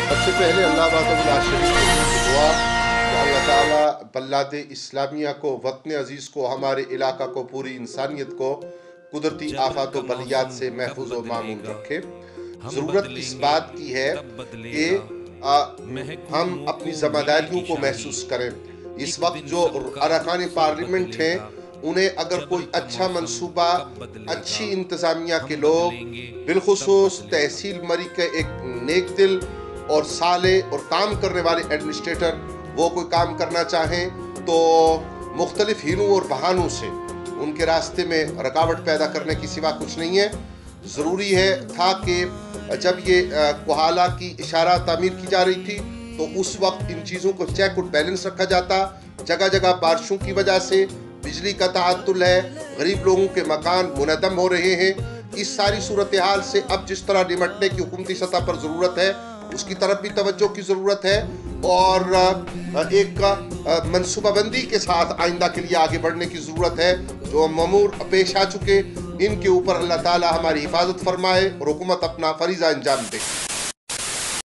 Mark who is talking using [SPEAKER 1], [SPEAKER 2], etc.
[SPEAKER 1] سب سے پہلے اللہ وحدہ لا شریک له کی دعا کہ اللہ تعالیٰ بلاد اسلامیہ کو، وطن عزیز کو، ہمارے علاقہ کو، پوری انسانیت کو قدرتی آفات و بلیات سے محفوظ و مامون رکھے۔ ضرورت اس بات کی ہے کہ ہم اپنی ذمہ داریوں کو محسوس کریں۔ اس وقت جو ارکان پارلیمنٹ ہیں، انہیں اگر کوئی اچھا منصوبہ، اچھی انتظامیہ کے لوگ، بالخصوص تحصیل مری کے ایک نیک دل اور صالح اور کام کرنے والے ایڈمنسٹریٹر، وہ کوئی کام کرنا چاہیں تو مختلف ہیلوں اور بہانوں سے ان کے راستے میں رکاوٹ پیدا کرنے کی سوا کچھ نہیں ہے۔ ضروری تھا کہ جب یہ کوہالہ کی اشارہ تعمیر کی جا رہی تھی تو اس وقت ان چیزوں کو چیک اور بیلنس رکھا جاتا۔ جگہ جگہ بارشوں کی وجہ سے بجلی کا تعطل ہے، غریب لوگوں کے مکان منہدم ہو رہے ہیں۔ اس ساری صورتحال سے اب جس طرح نمٹنے کی حکومتی سطح پر ضرورت ہے، اس کی طرف بھی توجہ کی ضرورت ہے، اور ایک منصوبہ بندی کے ساتھ آئندہ کے لیے آگے بڑھنے کی ضرورت ہے۔ جو مامور پیش آ چکے، ان کے اوپر اللہ تعالی ہماری حفاظت فرمائے اور حکومت اپنا فریضہ انجام دے۔